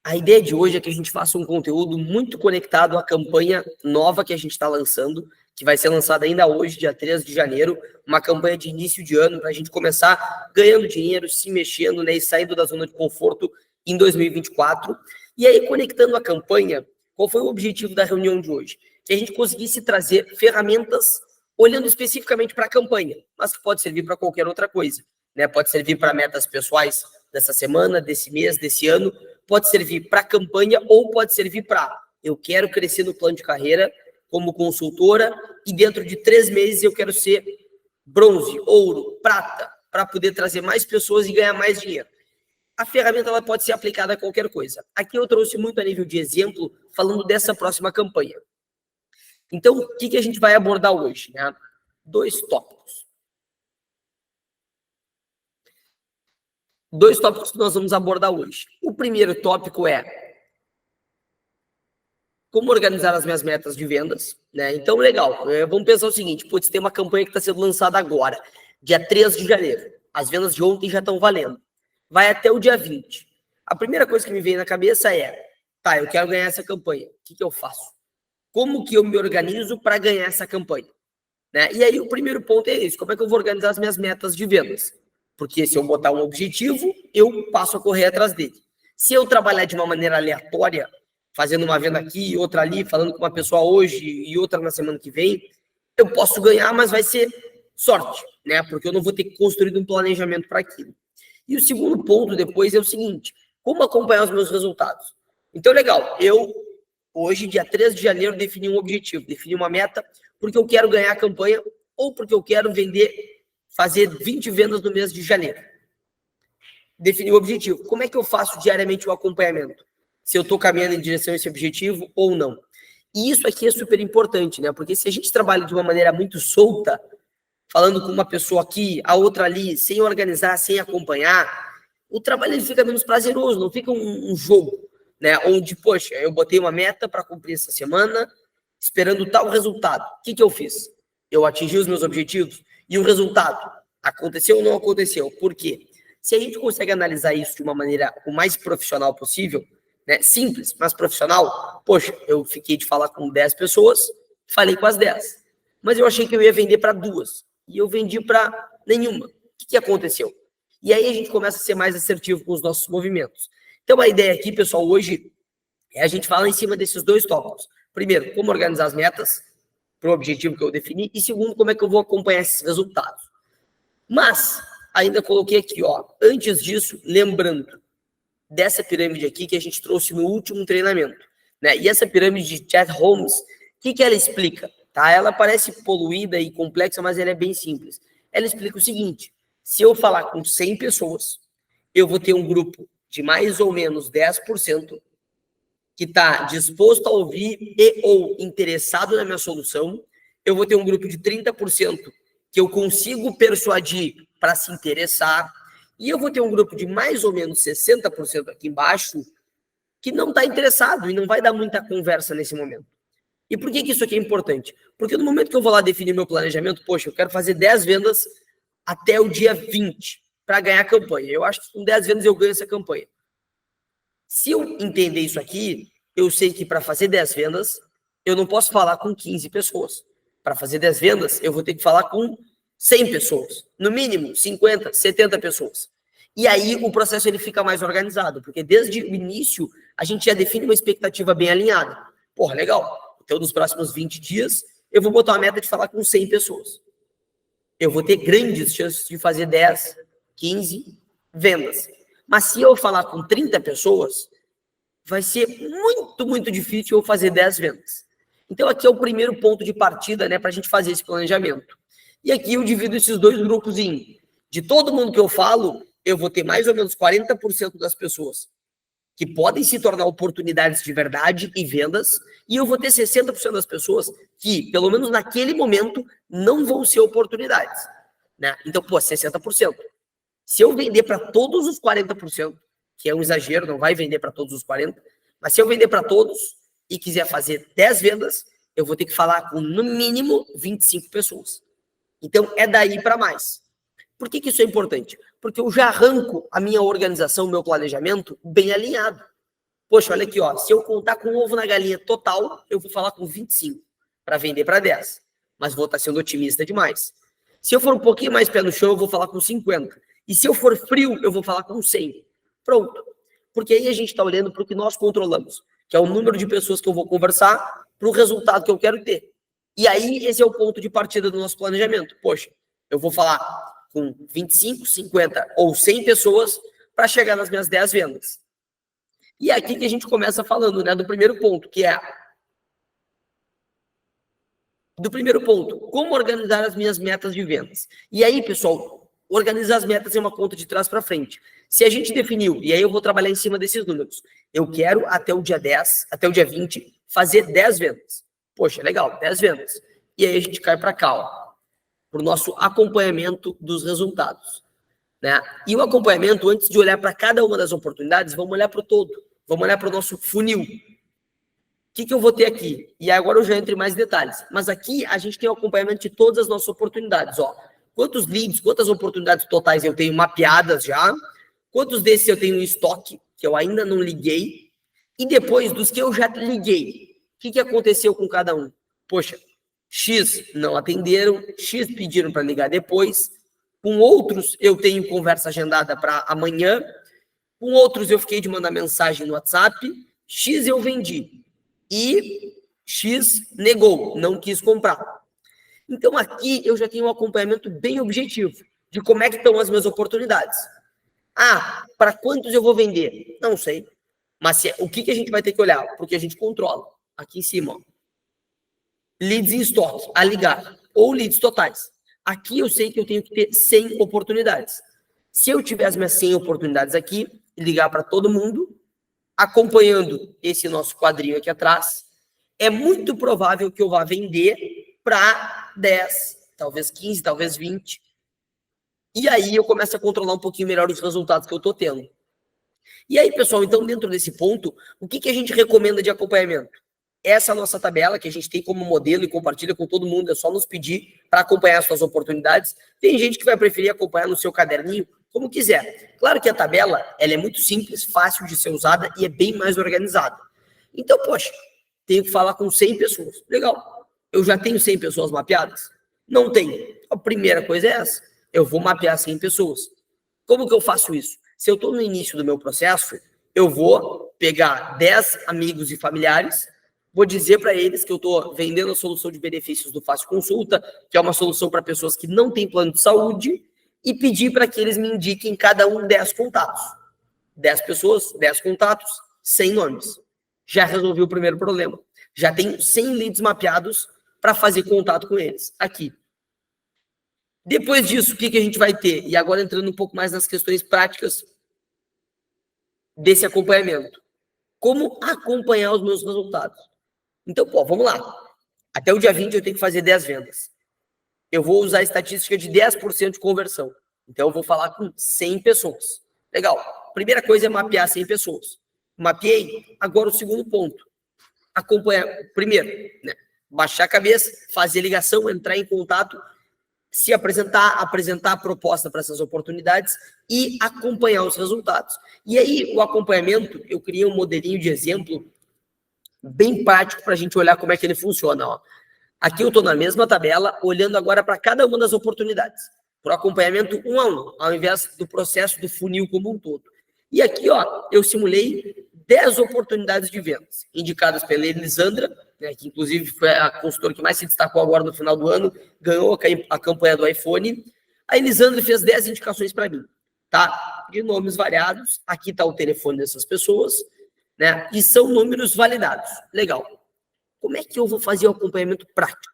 A ideia de hoje é que a gente faça um conteúdo muito conectado à campanha nova que a gente está lançando, que vai ser lançada ainda hoje, dia 3 de janeiro, uma campanha de início de ano, para a gente começar ganhando dinheiro, se mexendo, né, e saindo da zona de conforto em 2024. E aí, conectando a campanha, qual foi o objetivo da reunião de hoje? Que a gente conseguisse trazer ferramentas olhando especificamente para a campanha, mas que pode servir para qualquer outra coisa, né? Pode servir para metas pessoais dessa semana, desse mês, desse ano, pode servir para campanha ou pode servir para eu quero crescer no plano de carreira como consultora e dentro de 3 meses eu quero ser bronze, ouro, prata, para poder trazer mais pessoas e ganhar mais dinheiro. A ferramenta ela pode ser aplicada a qualquer coisa. Aqui eu trouxe muito a nível de exemplo, falando dessa próxima campanha. Então, o que a gente vai abordar hoje? Né? 2 tópicos. 2 tópicos que nós vamos abordar hoje. O primeiro tópico é como organizar as minhas metas de vendas, né? Então, legal, vamos pensar o seguinte, putz, tem uma campanha que está sendo lançada agora, dia 3 de janeiro. As vendas de ontem já estão valendo. Vai até o dia 20. A primeira coisa que me vem na cabeça é, tá, eu quero ganhar essa campanha. O que eu faço? Como que eu me organizo para ganhar essa campanha? Né? E aí o primeiro ponto é esse, como é que eu vou organizar as minhas metas de vendas? Porque se eu botar um objetivo, eu passo a correr atrás dele. Se eu trabalhar de uma maneira aleatória, fazendo uma venda aqui, outra ali, falando com uma pessoa hoje e outra na semana que vem, eu posso ganhar, mas vai ser sorte, né? Porque eu não vou ter construído um planejamento para aquilo. E o segundo ponto depois é o seguinte, como acompanhar os meus resultados? Então, legal, eu hoje, dia 3 de janeiro, defini um objetivo, defini uma meta, porque eu quero ganhar a campanha ou porque eu quero vender, fazer 20 vendas no mês de janeiro. Defini o objetivo. Como é que eu faço diariamente o acompanhamento? Se eu estou caminhando em direção a esse objetivo ou não. E isso aqui é super importante, né? Porque se a gente trabalha de uma maneira muito solta, falando com uma pessoa aqui, a outra ali, sem organizar, sem acompanhar, o trabalho ele fica menos prazeroso, não fica um jogo, né? Onde, poxa, eu botei uma meta para cumprir essa semana, esperando tal resultado. O que eu fiz? Eu atingi os meus objetivos e o resultado aconteceu ou não aconteceu? Por quê? Se a gente consegue analisar isso de uma maneira o mais profissional possível, né? Simples, mas profissional, poxa, eu fiquei de falar com 10 pessoas, falei com as 10, mas eu achei que eu ia vender para 2 e eu vendi para nenhuma. O que aconteceu? E aí a gente começa a ser mais assertivo com os nossos movimentos. Então a ideia aqui, pessoal, hoje é a gente falar em cima desses 2 tópicos. Primeiro, como organizar as metas para o objetivo que eu defini e segundo, como é que eu vou acompanhar esses resultados. Mas ainda coloquei aqui, ó, antes disso, lembrando dessa pirâmide aqui que a gente trouxe no último treinamento, né? E essa pirâmide de Chet Holmes, o que ela explica? Tá? Ela parece poluída e complexa, mas ela é bem simples. Ela explica o seguinte, se eu falar com 100 pessoas, eu vou ter um grupo de mais ou menos 10% que está disposto a ouvir e ou interessado na minha solução, eu vou ter um grupo de 30% que eu consigo persuadir para se interessar, e eu vou ter um grupo de mais ou menos 60% aqui embaixo que não está interessado e não vai dar muita conversa nesse momento. E por que isso aqui é importante? Porque no momento que eu vou lá definir meu planejamento, poxa, eu quero fazer 10 vendas até o dia 20 para ganhar a campanha. Eu acho que com 10 vendas eu ganho essa campanha. Se eu entender isso aqui, eu sei que para fazer 10 vendas, eu não posso falar com 15 pessoas. Para fazer 10 vendas, eu vou ter que falar com 100 pessoas. No mínimo, 50, 70 pessoas. E aí o processo ele fica mais organizado, porque desde o início a gente já define uma expectativa bem alinhada. Porra, legal. Então, nos próximos 20 dias, eu vou botar uma meta de falar com 100 pessoas. Eu vou ter grandes chances de fazer 10, 15 vendas. Mas se eu falar com 30 pessoas, vai ser muito, muito difícil eu fazer 10 vendas. Então, aqui é o primeiro ponto de partida, né, para a gente fazer esse planejamento. E aqui eu divido esses 2 grupos em, de todo mundo que eu falo, eu vou ter mais ou menos 40% das pessoas que podem se tornar oportunidades de verdade e vendas, e eu vou ter 60% das pessoas que, pelo menos naquele momento, não vão ser oportunidades. Né? Então, 60%. Se eu vender para todos os 40%, que é um exagero, não vai vender para todos os 40%, mas se eu vender para todos e quiser fazer 10 vendas, eu vou ter que falar com, no mínimo, 25 pessoas. Então, é daí para mais. Por que isso é importante? Porque eu já arranco a minha organização, o meu planejamento bem alinhado. Poxa, olha aqui, ó, se eu contar com ovo na galinha total, eu vou falar com 25 para vender para 10, mas vou estar sendo otimista demais. Se eu for um pouquinho mais pé no chão, eu vou falar com 50. E se eu for frio, eu vou falar com 100. Pronto. Porque aí a gente está olhando para o que nós controlamos, que é o número de pessoas que eu vou conversar para o resultado que eu quero ter. E aí esse é o ponto de partida do nosso planejamento. Poxa, eu vou falar com 25, 50 ou 100 pessoas para chegar nas minhas 10 vendas. E é aqui que a gente começa falando, né, do primeiro ponto, que é como organizar as minhas metas de vendas. E aí, pessoal, organizar as metas é uma conta de trás para frente. Se a gente definiu, e aí eu vou trabalhar em cima desses números, eu quero até o dia 10, até o dia 20, fazer 10 vendas. Poxa, legal, 10 vendas. E aí a gente cai para cá, ó, para o nosso acompanhamento dos resultados. Né? E o acompanhamento, antes de olhar para cada uma das oportunidades, vamos olhar para o todo. Vamos olhar para o nosso funil. O que eu vou ter aqui? E agora eu já entro em mais detalhes. Mas aqui a gente tem o acompanhamento de todas as nossas oportunidades. Ó. Quantos leads, quantas oportunidades totais eu tenho mapeadas já? Quantos desses eu tenho em estoque, que eu ainda não liguei? E depois dos que eu já liguei, o que aconteceu com cada um? Poxa, X não atenderam, X pediram para ligar depois. Com outros eu tenho conversa agendada para amanhã. Com outros eu fiquei de mandar mensagem no WhatsApp. X eu vendi. E X negou, não quis comprar. Então aqui eu já tenho um acompanhamento bem objetivo de como é que estão as minhas oportunidades. Ah, para quantos eu vou vender? Não sei. Mas o que a gente vai ter que olhar? Porque a gente controla. Aqui em cima, ó. Leads em estoque, a ligar. Ou leads totais. Aqui eu sei que eu tenho que ter 100 oportunidades. Se eu tiver as minhas 100 oportunidades aqui, ligar para todo mundo, acompanhando esse nosso quadrinho aqui atrás, é muito provável que eu vá vender para 10, talvez 15, talvez 20. E aí eu começo a controlar um pouquinho melhor os resultados que eu estou tendo. E aí, pessoal, então dentro desse ponto, o que a gente recomenda de acompanhamento? Essa nossa tabela que a gente tem como modelo e compartilha com todo mundo, é só nos pedir para acompanhar as suas oportunidades. Tem gente que vai preferir acompanhar no seu caderninho, como quiser. Claro que a tabela, ela é muito simples, fácil de ser usada e é bem mais organizada. Então, poxa, tenho que falar com 100 pessoas. Legal. Eu já tenho 100 pessoas mapeadas? Não tenho. A primeira coisa é essa. Eu vou mapear 100 pessoas. Como que eu faço isso? Se eu estou no início do meu processo, eu vou pegar 10 amigos e familiares, vou dizer para eles que eu estou vendendo a solução de benefícios do Fácil Consulta, que é uma solução para pessoas que não têm plano de saúde, e pedir para que eles me indiquem cada um 10 contatos. 10 pessoas, 10 contatos, 100 nomes. Já resolvi o primeiro problema. Já tenho 100 leads mapeados para fazer contato com eles. Aqui. Depois disso, o que a gente vai ter? E agora entrando um pouco mais nas questões práticas desse acompanhamento. Como acompanhar os meus resultados? Então, pô, vamos lá. Até o dia 20 eu tenho que fazer 10 vendas. Eu vou usar a estatística de 10% de conversão. Então, eu vou falar com 100 pessoas. Legal. Primeira coisa é mapear 100 pessoas. Mapeei. Agora, o segundo ponto. Acompanhar. Primeiro, né? Baixar a cabeça, fazer ligação, entrar em contato, se apresentar a proposta para essas oportunidades e acompanhar os resultados. E aí, o acompanhamento, eu criei um modelinho de exemplo bem prático para a gente olhar como é que ele funciona. Ó. Aqui eu estou na mesma tabela, olhando agora para cada uma das oportunidades, para o acompanhamento 1 a 1, ao invés do processo do funil como um todo. E aqui, ó, eu simulei 10 oportunidades de vendas, indicadas pela Elisandra, né, que inclusive foi a consultora que mais se destacou agora no final do ano, ganhou a campanha do iPhone. A Elisandra fez 10 indicações para mim, tá? De nomes variados. Aqui está o telefone dessas pessoas, né? E são números validados. Legal. Como é que eu vou fazer o acompanhamento prático?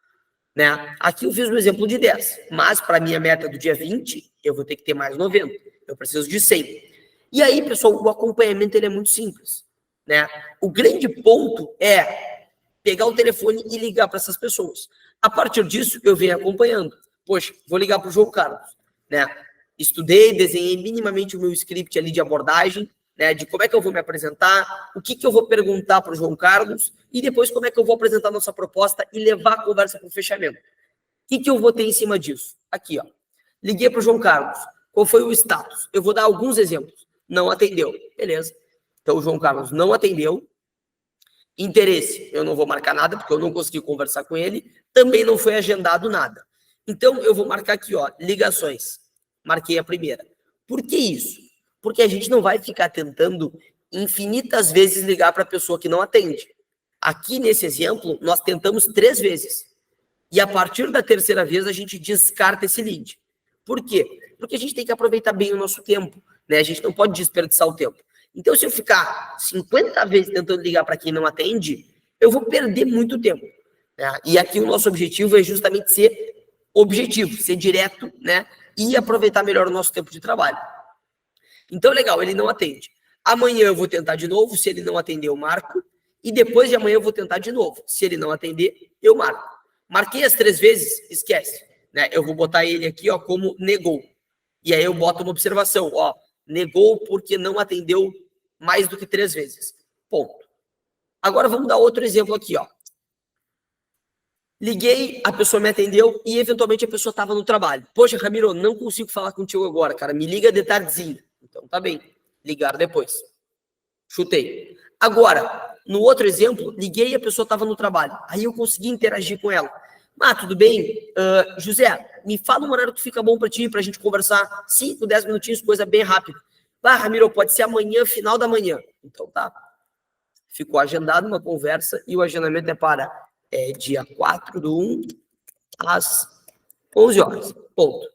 Né? Aqui eu fiz um exemplo de 10, mas para minha meta do dia 20, eu vou ter que ter mais 90. Eu preciso de 100. E aí, pessoal, o acompanhamento ele é muito simples. Né? O grande ponto é pegar o telefone e ligar para essas pessoas. A partir disso, eu venho acompanhando. Poxa, vou ligar para o João Carlos. Né? Estudei, desenhei minimamente o meu script ali de abordagem, né, de como é que eu vou me apresentar, o que eu vou perguntar para o João Carlos e depois como é que eu vou apresentar a nossa proposta e levar a conversa para o fechamento. O que eu vou ter em cima disso? Aqui, ó. Liguei para o João Carlos. Qual foi o status? Eu vou dar alguns exemplos. Não atendeu. Beleza. Então, o João Carlos não atendeu. Interesse, eu não vou marcar nada, porque eu não consegui conversar com ele. Também não foi agendado nada. Então, eu vou marcar aqui, ó, ligações. Marquei a primeira. Por que isso? Porque a gente não vai ficar tentando infinitas vezes ligar para a pessoa que não atende. Aqui, nesse exemplo, nós tentamos 3 vezes. E a partir da terceira vez, a gente descarta esse lead. Por quê? Porque a gente tem que aproveitar bem o nosso tempo, né? A gente não pode desperdiçar o tempo. Então, se eu ficar 50 vezes tentando ligar para quem não atende, eu vou perder muito tempo, né? E aqui o nosso objetivo é justamente ser objetivo, ser direto, né? E aproveitar melhor o nosso tempo de trabalho. Então, legal, ele não atende. Amanhã eu vou tentar de novo, se ele não atender, eu marco. E depois de amanhã eu vou tentar de novo. Se ele não atender, eu marco. Marquei as 3 vezes, esquece, né? Eu vou botar ele aqui, ó, como negou. E aí eu boto uma observação, ó, negou porque não atendeu mais do que 3 vezes. Ponto. Agora vamos dar outro exemplo aqui, ó. Liguei, a pessoa me atendeu e eventualmente a pessoa estava no trabalho. Poxa, Ramiro, não consigo falar contigo agora, cara. Me liga de tardezinha. Então tá bem. Ligar depois. Chutei. Agora, no outro exemplo, liguei e a pessoa estava no trabalho. Aí eu consegui interagir com ela. Ah, tudo bem? José, me fala um horário que fica bom para ti, para a gente conversar 5, 10 minutinhos, coisa bem rápida. Ah, Ramiro, pode ser amanhã, final da manhã. Então tá. Ficou agendada uma conversa e o agendamento é para dia 4/1 às 11 horas. Ponto.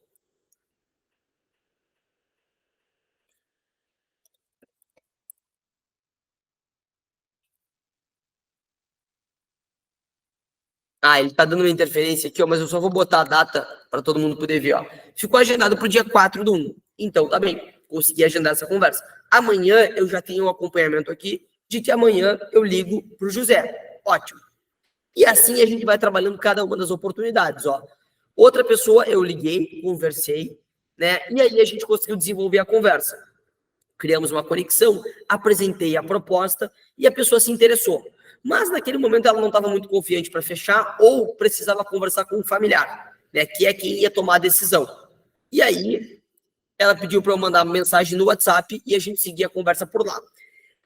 Ah, ele tá dando uma interferência aqui, ó, mas eu só vou botar a data para todo mundo poder ver, ó. Ficou agendado para o dia 4/1. Então, tá bem. Consegui agendar essa conversa. Amanhã eu já tenho um acompanhamento aqui de que amanhã eu ligo pro José. Ótimo. E assim a gente vai trabalhando cada uma das oportunidades, ó. Outra pessoa eu liguei, conversei, né? E aí a gente conseguiu desenvolver a conversa. Criamos uma conexão, apresentei a proposta e a pessoa se interessou. Mas naquele momento ela não estava muito confiante para fechar ou precisava conversar com um familiar, né, que é quem ia tomar a decisão. E aí ela pediu para eu mandar mensagem no WhatsApp e a gente seguia a conversa por lá.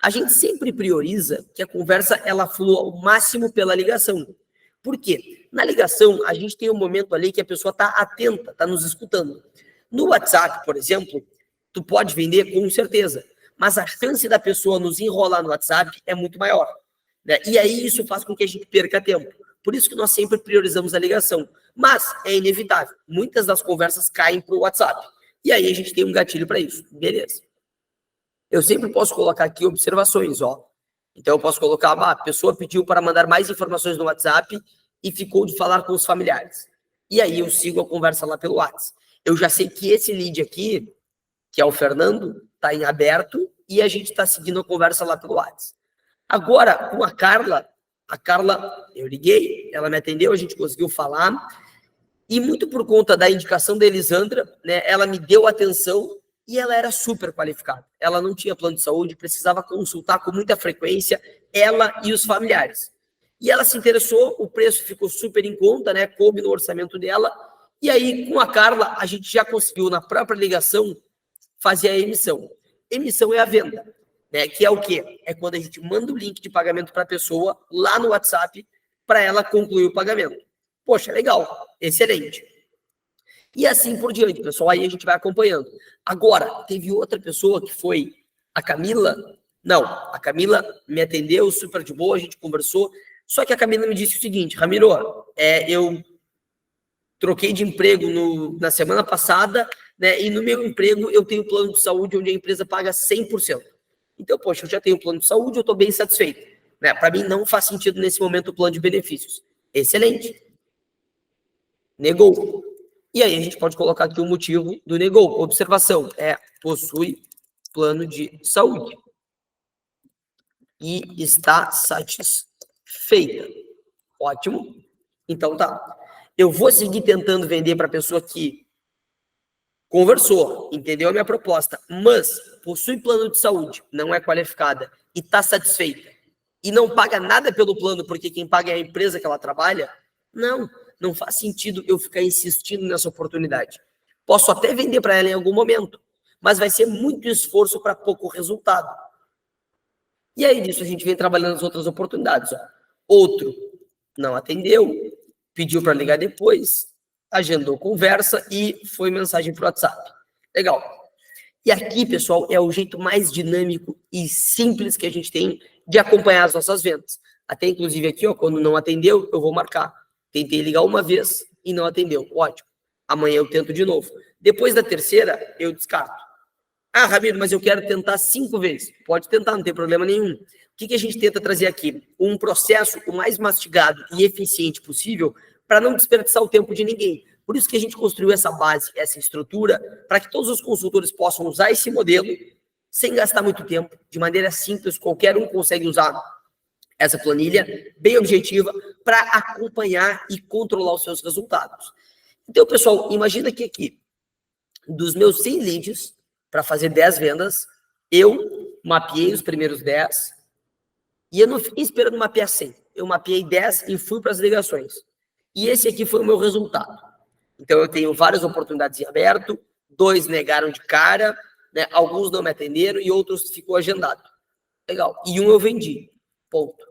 A gente sempre prioriza que a conversa ela flua ao máximo pela ligação. Por quê? Na ligação, a gente tem um momento ali que a pessoa está atenta, está nos escutando. No WhatsApp, por exemplo, tu pode vender com certeza, mas a chance da pessoa nos enrolar no WhatsApp é muito maior, né? E aí isso faz com que a gente perca tempo. Por isso que nós sempre priorizamos a ligação. Mas é inevitável. Muitas das conversas caem para o WhatsApp. E aí a gente tem um gatilho para isso. Beleza. Eu sempre posso colocar aqui observações, ó. Então eu posso colocar, a pessoa pediu para mandar mais informações no WhatsApp e ficou de falar com os familiares. E aí eu sigo a conversa lá pelo WhatsApp. Eu já sei que esse lead aqui, que é o Fernando, está em aberto e a gente está seguindo a conversa lá pelo WhatsApp. Agora, com a Carla, eu liguei, ela me atendeu, a gente conseguiu falar, e muito por conta da indicação da Elisandra, né, ela me deu atenção e ela era super qualificada. Ela não tinha plano de saúde, precisava consultar com muita frequência ela e os familiares. E ela se interessou, o preço ficou super em conta, né, coube no orçamento dela, e aí com a Carla a gente já conseguiu na própria ligação fazer a emissão. Emissão é a venda, né, que é o quê? É quando a gente manda o link de pagamento para a pessoa lá no WhatsApp para ela concluir o pagamento. Poxa, legal, excelente. E assim por diante, pessoal, aí a gente vai acompanhando. Agora, teve outra pessoa que foi a Camila. Não, a Camila me atendeu super de boa, a gente conversou, só que a Camila me disse o seguinte: Ramiro, eu troquei de emprego na semana passada, né, e no meu emprego eu tenho plano de saúde onde a empresa paga 100%. Então, poxa, eu já tenho plano de saúde, eu estou bem satisfeito, né? Para mim não faz sentido nesse momento o plano de benefícios. Excelente. Negou. E aí a gente pode colocar aqui o motivo do negou. Observação, possui plano de saúde e está satisfeita. Ótimo. Então tá. Eu vou seguir tentando vender para a pessoa que conversou, entendeu a minha proposta, mas possui plano de saúde, não é qualificada e está satisfeita e não paga nada pelo plano porque quem paga é a empresa que ela trabalha. Não faz sentido eu ficar insistindo nessa oportunidade. Posso até vender para ela em algum momento, mas vai ser muito esforço para pouco resultado. E aí disso a gente vem trabalhando as outras oportunidades. Ó. Outro não atendeu, pediu para ligar depois, agendou conversa e foi mensagem para o WhatsApp. Legal. E aqui, pessoal, é o jeito mais dinâmico e simples que a gente tem de acompanhar as nossas vendas. Até inclusive aqui, ó, quando não atendeu, eu vou marcar. Tentei ligar uma vez e não atendeu. Ótimo. Amanhã eu tento de novo. Depois da terceira, eu descarto. Ah, Ramiro, mas eu quero tentar 5 vezes. Pode tentar, não tem problema nenhum. O que a gente tenta trazer aqui? Um processo o mais mastigado e eficiente possível para não desperdiçar o tempo de ninguém. Por isso que a gente construiu essa base, essa estrutura, para que todos os consultores possam usar esse modelo sem gastar muito tempo, de maneira simples, qualquer um consegue usar essa planilha bem objetiva para acompanhar e controlar os seus resultados. Então, pessoal, imagina que aqui, dos meus 100 leads, para fazer 10 vendas, eu mapeei os primeiros 10 e eu não fiquei esperando mapear 100. Eu mapeei 10 e fui para as ligações. E esse aqui foi o meu resultado. Então, eu tenho várias oportunidades em aberto, 2 negaram de cara, né? Alguns não me atenderam e outros ficou agendado. Legal. E um eu vendi. Ponto. O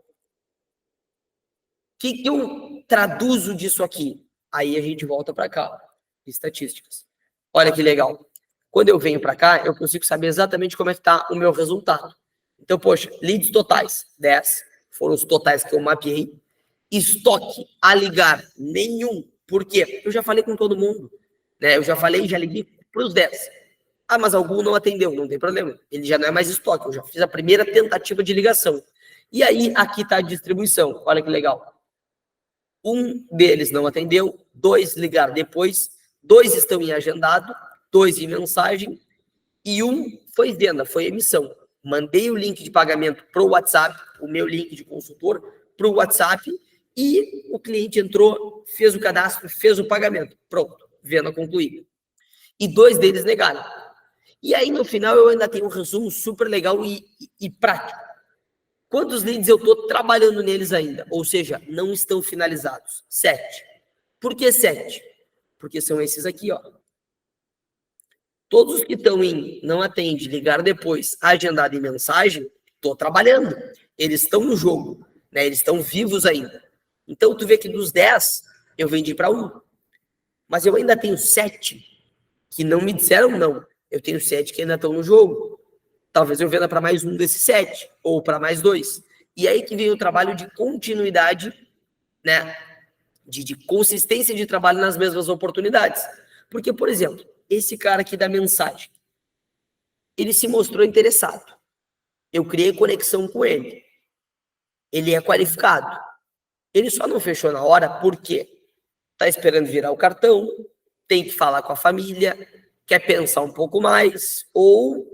que eu traduzo disso aqui? Aí a gente volta para cá, estatísticas. Olha que legal. Quando eu venho para cá, eu consigo saber exatamente como é que está o meu resultado. Então, poxa, leads totais, 10, foram os totais que eu mapeei. Estoque a ligar, nenhum. Por quê? Eu já falei com todo mundo. Né? Eu já falei, já liguei para os 10. Ah, mas algum não atendeu, não tem problema. Ele já não é mais estoque, eu já fiz a primeira tentativa de ligação. E aí, aqui está a distribuição. Olha que legal. Um deles não atendeu, 2 ligaram depois, 2 estão em agendado, 2 em mensagem, e um foi venda, foi emissão. Mandei o link de pagamento para o WhatsApp, o meu link de consultor, para o WhatsApp, e o cliente entrou, fez o cadastro, fez o pagamento. Pronto, venda concluída. E 2 deles negaram. E aí, no final, eu ainda tenho um resumo super legal e prático. Quantos leads eu estou trabalhando neles ainda? Ou seja, não estão finalizados. 7. Por que 7? Porque são esses aqui, ó. Todos os que estão em não atende, ligaram depois, agendado em mensagem, estou trabalhando. Eles estão no jogo, né? Eles estão vivos ainda. Então, tu vê que dos 10, eu vendi para 1. Mas eu ainda tenho 7 que não me disseram não. Eu tenho 7 que ainda estão no jogo. Talvez eu venda para mais um desses 7, ou para mais 2. E aí que vem o trabalho de continuidade, né? De consistência de trabalho nas mesmas oportunidades. Porque, por exemplo, esse cara aqui da mensagem, ele se mostrou interessado. Eu criei conexão com ele. Ele é qualificado. Ele só não fechou na hora porque está esperando virar o cartão, tem que falar com a família, quer pensar um pouco mais, ou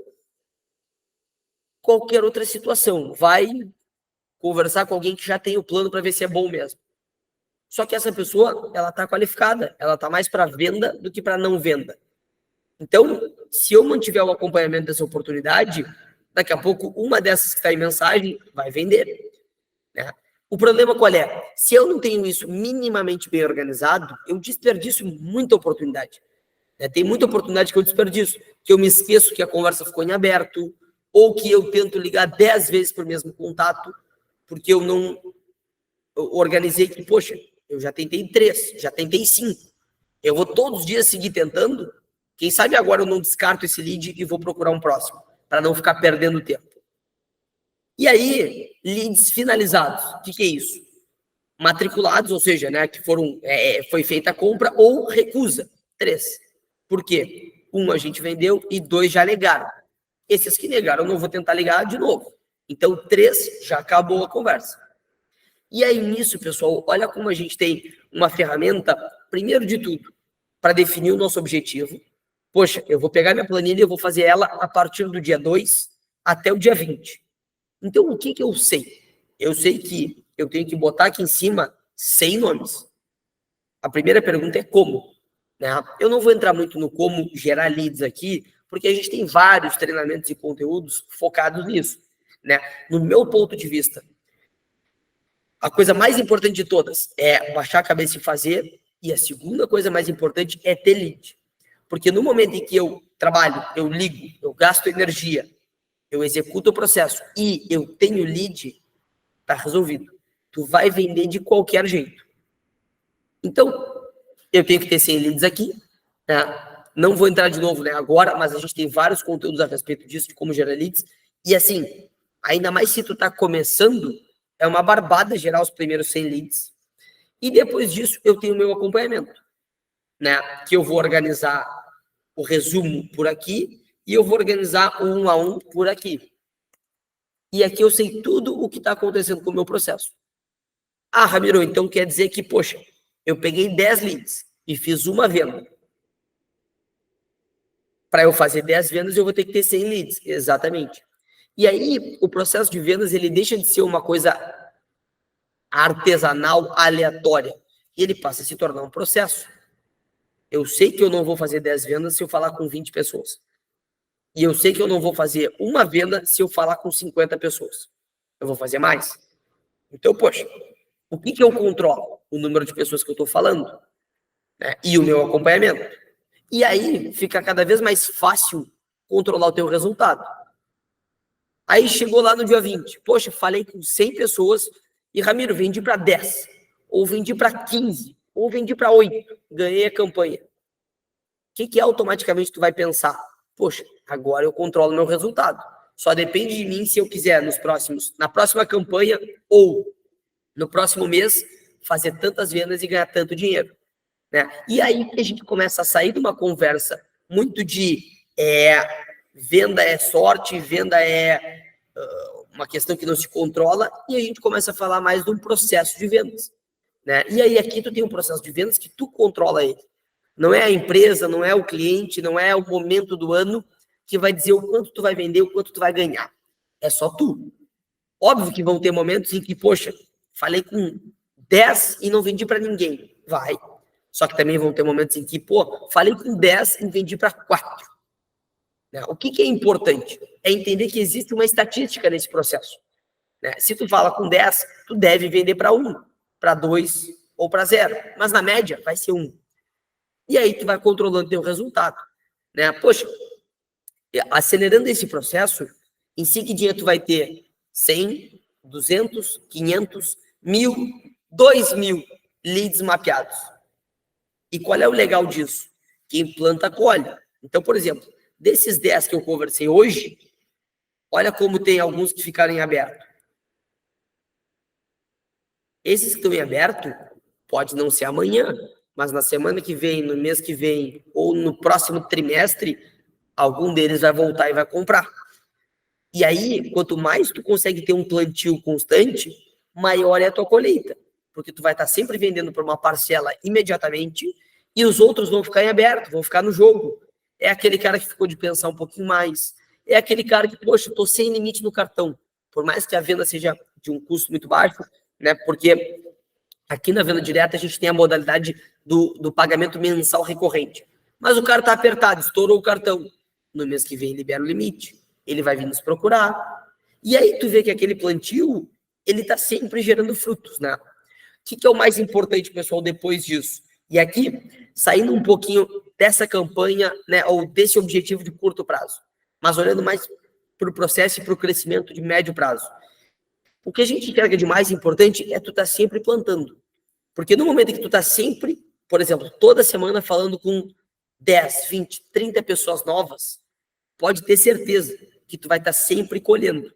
qualquer outra situação. Vai conversar com alguém que já tem o plano para ver se é bom mesmo. Só que essa pessoa, ela está qualificada, ela está mais para venda do que para não venda. Então, se eu mantiver o acompanhamento dessa oportunidade, daqui a pouco uma dessas que está em mensagem vai vender. Né? O problema qual é? Se eu não tenho isso minimamente bem organizado, eu desperdiço muita oportunidade. Né? Tem muita oportunidade que eu desperdiço, que eu me esqueço que a conversa ficou em aberto, ou que eu tento ligar 10 vezes para o mesmo contato, porque eu não organizei que, poxa, eu já tentei 3, já tentei 5. Eu vou todos os dias seguir tentando. Quem sabe agora eu não descarto esse lead e vou procurar um próximo, para não ficar perdendo tempo. E aí, leads finalizados, o que é isso? Matriculados, ou seja, né, que foi feita a compra ou recusa, 3. Por quê? 1 a gente vendeu e 2 já negaram. Esses que negaram, eu não vou tentar ligar de novo. Então, 3 já acabou a conversa. E aí, nisso, pessoal, olha como a gente tem uma ferramenta, primeiro de tudo, para definir o nosso objetivo. Poxa, eu vou pegar minha planilha e eu vou fazer ela a partir do dia 2 até o dia 20. Então, o que eu sei? Eu sei que eu tenho que botar aqui em cima 100 nomes. A primeira pergunta é como. Né? Eu não vou entrar muito no como gerar leads aqui, porque a gente tem vários treinamentos e conteúdos focados nisso. Né? No meu ponto de vista, a coisa mais importante de todas é baixar a cabeça e fazer, e a segunda coisa mais importante é ter lead. Porque no momento em que eu trabalho, eu ligo, eu gasto energia, eu executo o processo e eu tenho lead, tá resolvido. Tu vai vender de qualquer jeito. Então, eu tenho que ter 100 leads aqui, né? Não vou entrar de novo, né, agora, mas a gente tem vários conteúdos a respeito disso, de como gerar leads. E assim, ainda mais se tu tá começando, é uma barbada gerar os primeiros 100 leads. E depois disso, eu tenho o meu acompanhamento, né? Que eu vou organizar o resumo por aqui e eu vou organizar o 1 a 1 por aqui. E aqui eu sei tudo o que está acontecendo com o meu processo. Ah, Ramiro, então quer dizer que, poxa, eu peguei 10 leads e fiz uma venda. Para eu fazer 10 vendas, eu vou ter que ter 100 leads. Exatamente. E aí, o processo de vendas, ele deixa de ser uma coisa artesanal, aleatória. E ele passa a se tornar um processo. Eu sei que eu não vou fazer 10 vendas se eu falar com 20 pessoas. E eu sei que eu não vou fazer uma venda se eu falar com 50 pessoas. Eu vou fazer mais. Então, poxa, o que eu controlo? O número de pessoas que eu estou falando, né? E o meu acompanhamento. E aí fica cada vez mais fácil controlar o teu resultado. Aí chegou lá no dia 20. Poxa, falei com 100 pessoas e, Ramiro, vendi para 10. Ou vendi para 15. Ou vendi para 8. Ganhei a campanha. O que automaticamente tu vai pensar? Poxa, agora eu controlo meu resultado. Só depende de mim se eu quiser na próxima campanha ou no próximo mês fazer tantas vendas e ganhar tanto dinheiro, né? E aí que a gente começa a sair de uma conversa muito de venda é sorte, venda é uma questão que não se controla, e a gente começa a falar mais de um processo de vendas, né? E aí aqui tu tem um processo de vendas que tu controla ele. Não é a empresa, não é o cliente, não é o momento do ano que vai dizer o quanto tu vai vender, o quanto tu vai ganhar. É só tu. Óbvio que vão ter momentos em que, poxa, falei com 10 e não vendi para ninguém. Vai. Só que também vão ter momentos em que, pô, falei com 10 e vendi para 4. Né? O que é importante? É entender que existe uma estatística nesse processo. Né? Se tu fala com 10, tu deve vender para 1, para 2 ou para 0. Mas na média vai ser 1. E aí tu vai controlando teu resultado, né? Poxa, acelerando esse processo, em seguida tu vai ter 100, 200, 500, 1000, 2000 leads mapeados. E qual é o legal disso? Quem planta, colhe. Então, por exemplo, desses 10 que eu conversei hoje, olha como tem alguns que ficaram em aberto. Esses que estão em aberto, pode não ser amanhã, mas na semana que vem, no mês que vem, ou no próximo trimestre, algum deles vai voltar e vai comprar. E aí, quanto mais tu consegue ter um plantio constante, maior é a tua colheita. Porque tu vai estar sempre vendendo por uma parcela imediatamente e os outros vão ficar em aberto, vão ficar no jogo. É aquele cara que ficou de pensar um pouquinho mais. É aquele cara que, poxa, eu tô sem limite no cartão. Por mais que a venda seja de um custo muito baixo, né? Porque aqui na venda direta a gente tem a modalidade do pagamento mensal recorrente. Mas o cara tá apertado, estourou o cartão. No mês que vem libera o limite. Ele vai vir nos procurar. E aí tu vê que aquele plantio, ele tá sempre gerando frutos, né? O que é o mais importante, pessoal, depois disso? E aqui, saindo um pouquinho dessa campanha, né, ou desse objetivo de curto prazo, mas olhando mais para o processo e para o crescimento de médio prazo. O que a gente enxerga de mais importante é tu estar sempre plantando. Porque no momento em que tu está sempre, por exemplo, toda semana falando com 10, 20, 30 pessoas novas, pode ter certeza que tu vai estar sempre colhendo.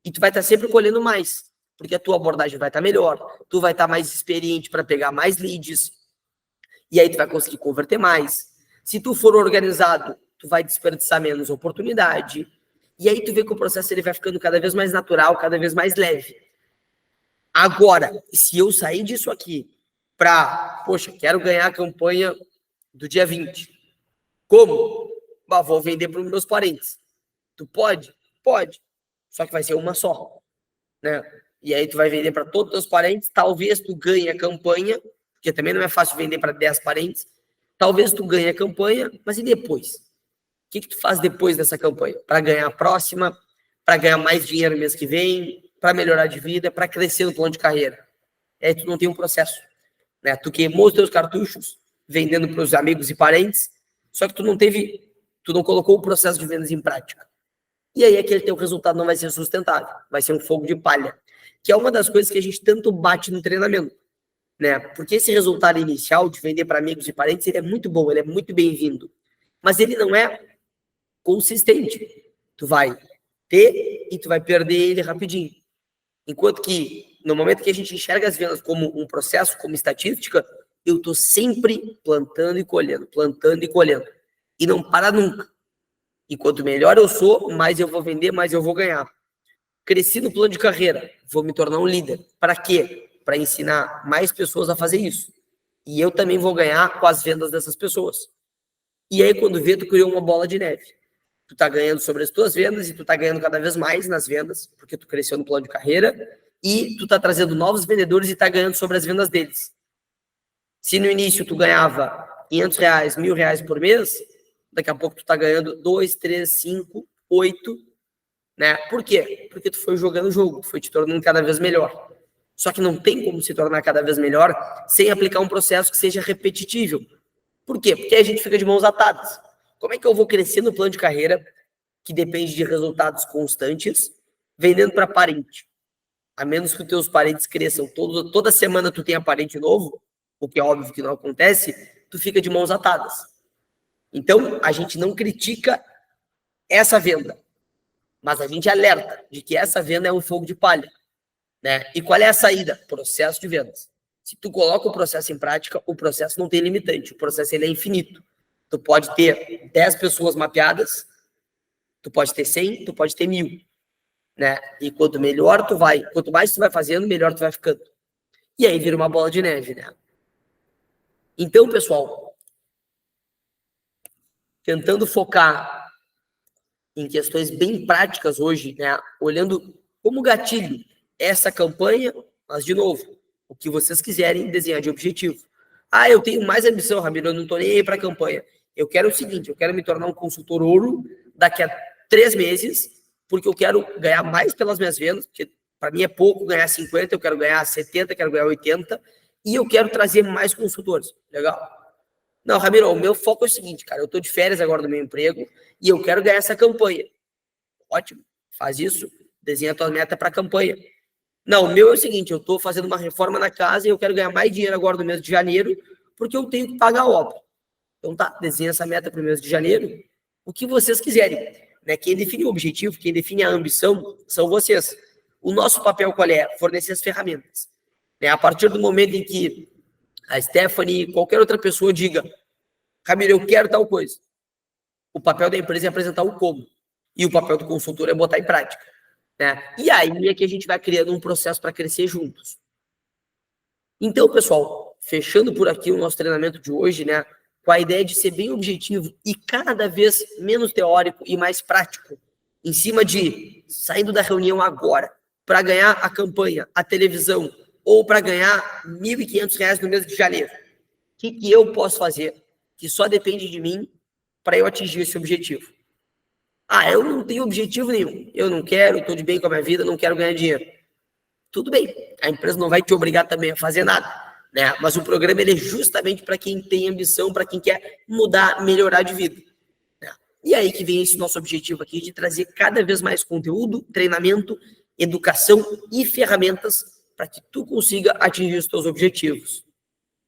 E tu vai estar sempre colhendo mais, porque a tua abordagem vai estar melhor, tu vai estar mais experiente para pegar mais leads, e aí tu vai conseguir converter mais. Se tu for organizado, tu vai desperdiçar menos oportunidade, e aí tu vê que o processo ele vai ficando cada vez mais natural, cada vez mais leve. Agora, se eu sair disso aqui para, poxa, quero ganhar a campanha do dia 20, como? Bah, vou vender para os meus parentes. Tu pode? Pode. Só que vai ser uma só, né? E aí tu vai vender para todos os teus parentes, talvez tu ganhe a campanha, porque também não é fácil vender para 10 parentes. Talvez tu ganhe a campanha, mas e depois? O que tu faz depois dessa campanha? Para ganhar a próxima, para ganhar mais dinheiro no mês que vem, para melhorar de vida, para crescer no plano de carreira. Aí tu não tem um processo, né? Tu queimou os teus cartuchos vendendo para os amigos e parentes, só que tu não colocou o processo de vendas em prática. E aí aquele teu resultado não vai ser sustentável, vai ser um fogo de palha, que é uma das coisas que a gente tanto bate no treinamento, né? Porque esse resultado inicial de vender para amigos e parentes, ele é muito bom, ele é muito bem-vindo, mas ele não é consistente. Tu vai ter e tu vai perder ele rapidinho. Enquanto que, no momento que a gente enxerga as vendas como um processo, como estatística, eu tô sempre plantando e colhendo, e não para nunca. E quanto melhor eu sou, mais eu vou vender, mais eu vou ganhar. Cresci no plano de carreira, vou me tornar um líder. Para quê? Para ensinar mais pessoas a fazer isso. E eu também vou ganhar com as vendas dessas pessoas. E aí, quando vê, tu criou uma bola de neve. Tu tá ganhando sobre as tuas vendas e tu tá ganhando cada vez mais nas vendas, porque tu cresceu no plano de carreira, e tu tá trazendo novos vendedores e tá ganhando sobre as vendas deles. Se no início tu ganhava R$500, R$1.000 por mês, daqui a pouco tu tá ganhando 2, 3, 5, 8, né? Por quê? Porque tu foi jogando o jogo, foi te tornando cada vez melhor. Só que não tem como se tornar cada vez melhor sem aplicar um processo que seja repetitível. Por quê? Porque a gente fica de mãos atadas. Como é que eu vou crescer no plano de carreira, que depende de resultados constantes, vendendo para parente? A menos que os teus parentes cresçam, toda semana tu tenha parente novo, o que é óbvio que não acontece, tu fica de mãos atadas. Então, a gente não critica essa venda, mas a gente alerta de que essa venda é um fogo de palha, né? E qual é a saída? Processo de vendas. Se tu coloca o processo em prática, o processo não tem limitante, o processo ele é infinito. Tu pode ter 10 pessoas mapeadas, tu pode ter 100, tu pode ter 1.000, né? E quanto mais tu vai fazendo, melhor tu vai ficando. E aí vira uma bola de neve, né? Então, pessoal, tentando focar em questões bem práticas hoje, né? Olhando como gatilho essa campanha, mas de novo, o que vocês quiserem desenhar de objetivo. Ah, eu tenho mais ambição, Ramiro, eu não tô nem aí para a campanha. Eu quero o seguinte, eu quero me tornar um consultor ouro daqui a 3 meses, porque eu quero ganhar mais pelas minhas vendas, porque para mim é pouco ganhar 50, eu quero ganhar 70, quero ganhar 80, e eu quero trazer mais consultores. Legal? Não, Ramiro, o meu foco é o seguinte, cara, eu tô de férias agora do meu emprego e eu quero ganhar essa campanha. Ótimo, faz isso, desenha a tua meta para a campanha. Não, o meu é o seguinte, eu tô fazendo uma reforma na casa e eu quero ganhar mais dinheiro agora no mês de janeiro, porque eu tenho que pagar a obra. Então tá, desenha essa meta para o mês de janeiro, o que vocês quiserem. Né? Quem define o objetivo, quem define a ambição, são vocês. O nosso papel qual é? Fornecer as ferramentas. Né? A partir do momento em que a Stephanie, qualquer outra pessoa diga, Ramiro, eu quero tal coisa. O papel da empresa é apresentar o como. E o papel do consultor é botar em prática. Né? E aí é que a gente vai criando um processo para crescer juntos. Então, pessoal, fechando por aqui o nosso treinamento de hoje, né? Com a ideia de ser bem objetivo e cada vez menos teórico e mais prático, em cima de saindo da reunião agora para ganhar a campanha, a televisão, ou para ganhar R$1.500 no mês de janeiro. O que eu posso fazer que só depende de mim para eu atingir esse objetivo? Ah, eu não tenho objetivo nenhum. Eu não quero, estou de bem com a minha vida, não quero ganhar dinheiro. Tudo bem, a empresa não vai te obrigar também a fazer nada, né? Mas o programa ele é justamente para quem tem ambição, para quem quer mudar, melhorar de vida. Né? E aí que vem esse nosso objetivo aqui de trazer cada vez mais conteúdo, treinamento, educação e ferramentas para que tu consiga atingir os teus objetivos.